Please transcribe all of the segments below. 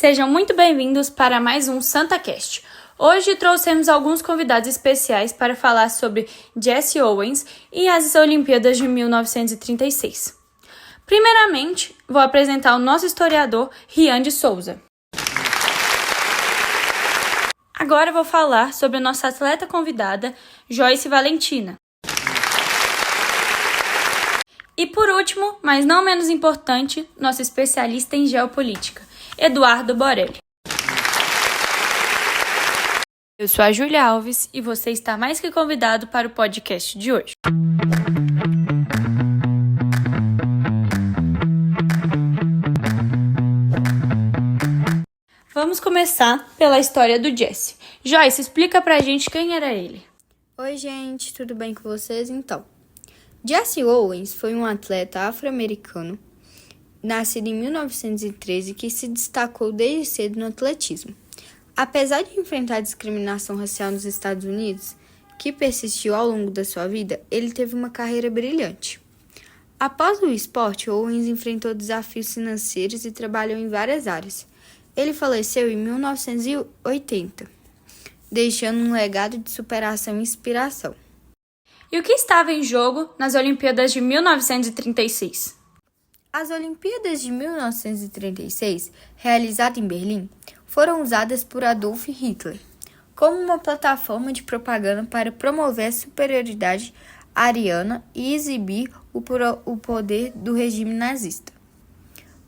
Sejam muito bem-vindos para mais um SantaCast. Hoje trouxemos alguns convidados especiais para falar sobre Jesse Owens e as Olimpíadas de 1936. Primeiramente, vou apresentar o nosso historiador Rian de Souza. Agora vou falar sobre a nossa atleta convidada, Joyce Valentina. E por último, mas não menos importante, nosso especialista em geopolítica, Eduardo Borelli. Eu sou a Júlia Alves e você está mais que convidado para o podcast de hoje. Vamos começar pela história do Jesse. Joyce, explica pra gente quem era ele. Oi, gente, tudo bem com vocês? Então, Jesse Owens foi um atleta afro-americano, nascido em 1913, que se destacou desde cedo no atletismo. Apesar de enfrentar discriminação racial nos Estados Unidos, que persistiu ao longo da sua vida, ele teve uma carreira brilhante. Após o esporte, Owens enfrentou desafios financeiros e trabalhou em várias áreas. Ele faleceu em 1980, deixando um legado de superação e inspiração. E o que estava em jogo nas Olimpíadas de 1936? As Olimpíadas de 1936, realizadas em Berlim, foram usadas por Adolf Hitler como uma plataforma de propaganda para promover a superioridade ariana e exibir o poder do regime nazista.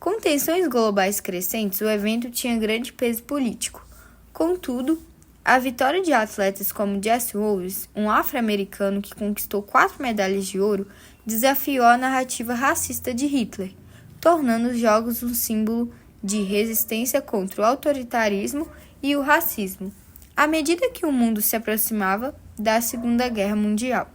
Com tensões globais crescentes, o evento tinha grande peso político. Contudo, a vitória de atletas como Jesse Owens, um afro-americano que conquistou 4 medalhas de ouro, desafiou a narrativa racista de Hitler, tornando os Jogos um símbolo de resistência contra o autoritarismo e o racismo, à medida que o mundo se aproximava da Segunda Guerra Mundial.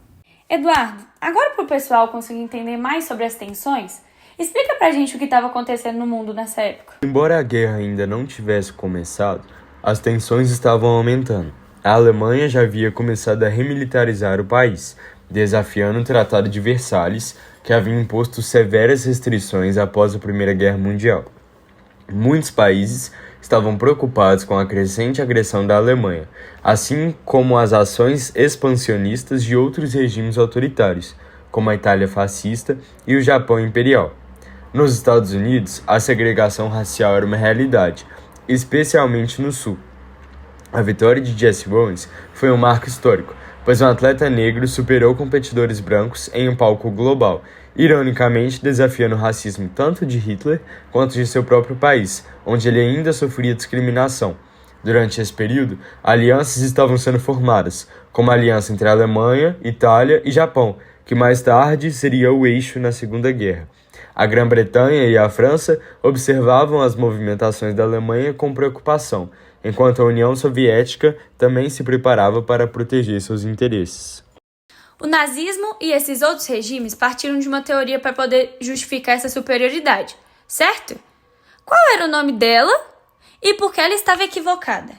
Eduardo, agora para o pessoal conseguir entender mais sobre as tensões, explica pra gente o que estava acontecendo no mundo nessa época. Embora a guerra ainda não tivesse começado, as tensões estavam aumentando. A Alemanha já havia começado a remilitarizar o país, desafiando o Tratado de Versalhes, que havia imposto severas restrições após a Primeira Guerra Mundial. Muitos países estavam preocupados com a crescente agressão da Alemanha, assim como as ações expansionistas de outros regimes autoritários, como a Itália fascista e o Japão imperial. Nos Estados Unidos, a segregação racial era uma realidade, especialmente no Sul. A vitória de Jesse Owens foi um marco histórico, pois um atleta negro superou competidores brancos em um palco global, ironicamente desafiando o racismo tanto de Hitler quanto de seu próprio país, onde ele ainda sofria discriminação. Durante esse período, alianças estavam sendo formadas, como a aliança entre a Alemanha, Itália e Japão, que mais tarde seria o eixo na Segunda Guerra. A Grã-Bretanha e a França observavam as movimentações da Alemanha com preocupação, enquanto a União Soviética também se preparava para proteger seus interesses. O nazismo e esses outros regimes partiram de uma teoria para poder justificar essa superioridade, certo? Qual era o nome dela e por que ela estava equivocada?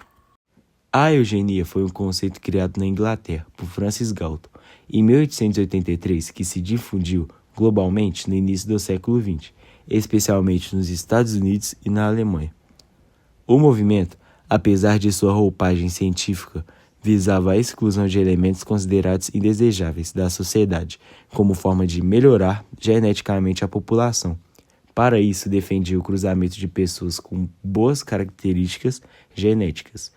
A eugenia foi um conceito criado na Inglaterra por Francis Galton em 1883 que se difundiu globalmente no início do século XX, especialmente nos Estados Unidos e na Alemanha. O movimento, apesar de sua roupagem científica, visava a exclusão de elementos considerados indesejáveis da sociedade, como forma de melhorar geneticamente a população. Para isso, defendia o cruzamento de pessoas com boas características genéticas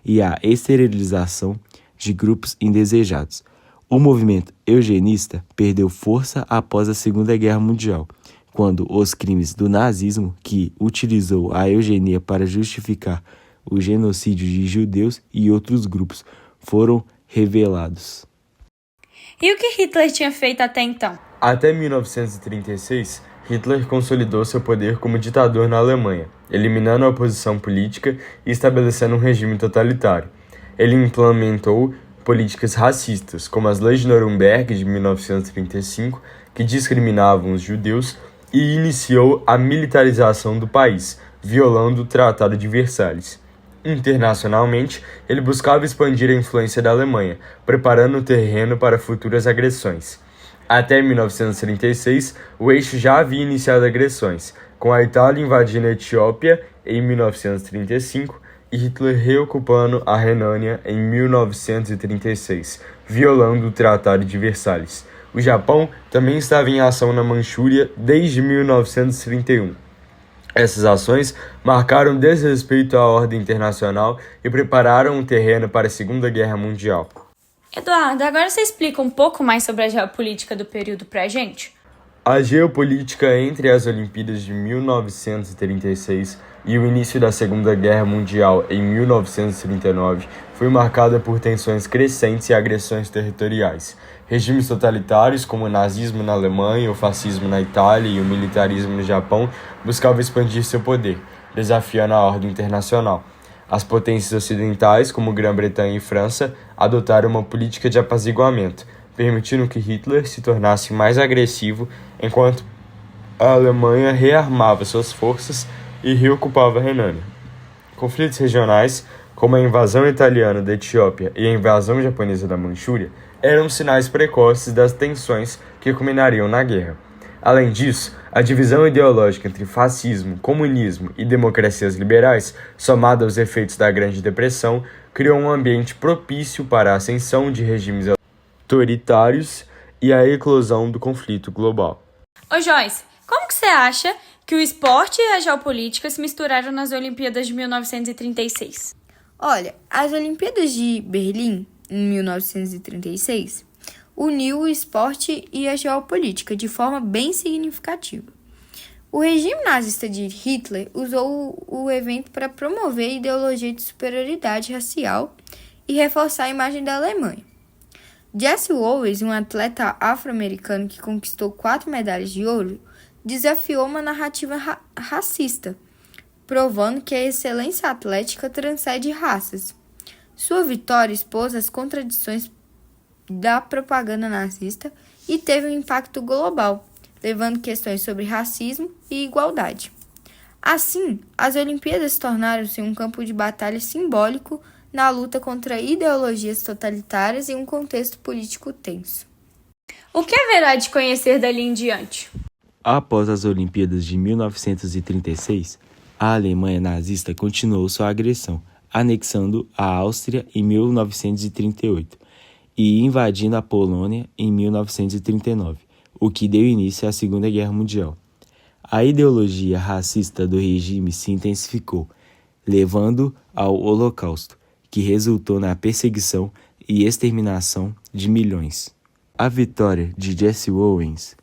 e a esterilização de grupos indesejados. O movimento eugenista perdeu força após a Segunda Guerra Mundial, quando os crimes do nazismo, que utilizou a eugenia para justificar o genocídio de judeus e outros grupos, foram revelados. E o que Hitler tinha feito até então? Até 1936, Hitler consolidou seu poder como ditador na Alemanha, eliminando a oposição política e estabelecendo um regime totalitário. Ele implementou políticas racistas, como as leis de Nuremberg de 1935, que discriminavam os judeus, e iniciou a militarização do país, violando o Tratado de Versalhes. Internacionalmente, ele buscava expandir a influência da Alemanha, preparando o terreno para futuras agressões. Até 1936, o eixo já havia iniciado agressões, com a Itália invadindo a Etiópia em 1935 e Hitler reocupando a Renânia em 1936, violando o Tratado de Versalhes. O Japão também estava em ação na Manchúria desde 1931. Essas ações marcaram desrespeito à ordem internacional e prepararam o terreno para a Segunda Guerra Mundial. Eduardo, agora você explica um pouco mais sobre a geopolítica do período pra gente? A geopolítica entre as Olimpíadas de 1936 e o início da Segunda Guerra Mundial em 1939 foi marcada por tensões crescentes e agressões territoriais. Regimes totalitários como o nazismo na Alemanha, o fascismo na Itália e o militarismo no Japão buscavam expandir seu poder, desafiando a ordem internacional. As potências ocidentais, como Grã-Bretanha e França, adotaram uma política de apaziguamento, permitindo que Hitler se tornasse mais agressivo, enquanto a Alemanha rearmava suas forças e reocupava a Renânia. Conflitos regionais, como a invasão italiana da Etiópia e a invasão japonesa da Manchúria, eram sinais precoces das tensões que culminariam na guerra. Além disso, a divisão ideológica entre fascismo, comunismo e democracias liberais, somada aos efeitos da Grande Depressão, criou um ambiente propício para a ascensão de regimes autoritários e a eclosão do conflito global. Ô Joyce, como que você acha que o esporte e a geopolítica se misturaram nas Olimpíadas de 1936? Olha, as Olimpíadas de Berlim, em 1936, uniu o esporte e a geopolítica de forma bem significativa. O regime nazista de Hitler usou o evento para promover a ideologia de superioridade racial e reforçar a imagem da Alemanha. Jesse Owens, um atleta afro-americano que conquistou 4 medalhas de ouro, desafiou uma narrativa racista, provando que a excelência atlética transcende raças. Sua vitória expôs as contradições da propaganda nazista e teve um impacto global, levando questões sobre racismo e igualdade. Assim, as Olimpíadas tornaram-se um campo de batalha simbólico na luta contra ideologias totalitárias em um contexto político tenso. O que haverá de conhecer dali em diante? Após as Olimpíadas de 1936, a Alemanha nazista continuou sua agressão, anexando a Áustria em 1938 e invadindo a Polônia em 1939, o que deu início à Segunda Guerra Mundial. A ideologia racista do regime se intensificou, levando ao Holocausto, que resultou na perseguição e exterminação de milhões. A vitória de Jesse Owens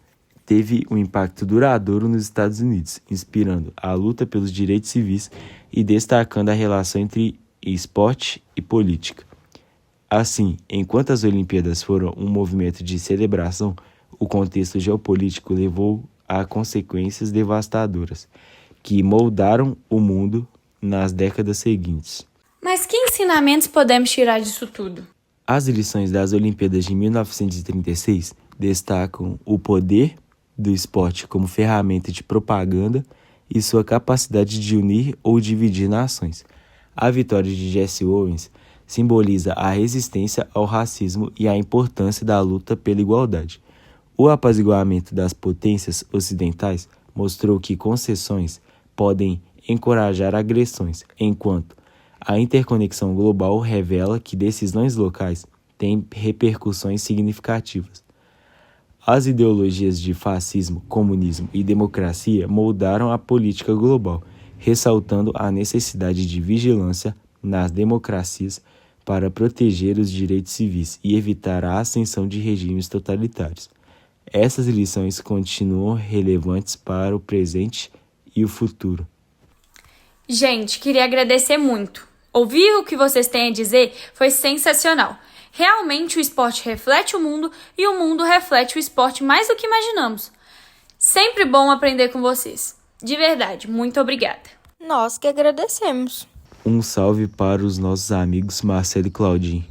teve um impacto duradouro nos Estados Unidos, inspirando a luta pelos direitos civis e destacando a relação entre esporte e política. Assim, enquanto as Olimpíadas foram um movimento de celebração, o contexto geopolítico levou a consequências devastadoras, que moldaram o mundo nas décadas seguintes. Mas que ensinamentos podemos tirar disso tudo? As lições das Olimpíadas de 1936 destacam o poder do esporte como ferramenta de propaganda e sua capacidade de unir ou dividir nações. A vitória de Jesse Owens simboliza a resistência ao racismo e a importância da luta pela igualdade. O apaziguamento das potências ocidentais mostrou que concessões podem encorajar agressões, enquanto a interconexão global revela que decisões locais têm repercussões significativas. As ideologias de fascismo, comunismo e democracia moldaram a política global, ressaltando a necessidade de vigilância nas democracias para proteger os direitos civis e evitar a ascensão de regimes totalitários. Essas lições continuam relevantes para o presente e o futuro. Gente, queria agradecer muito. Ouvir o que vocês têm a dizer foi sensacional. Realmente o esporte reflete o mundo e o mundo reflete o esporte mais do que imaginamos. Sempre bom aprender com vocês. De verdade, muito obrigada. Nós que agradecemos. Um salve para os nossos amigos Marcelo e Claudinho.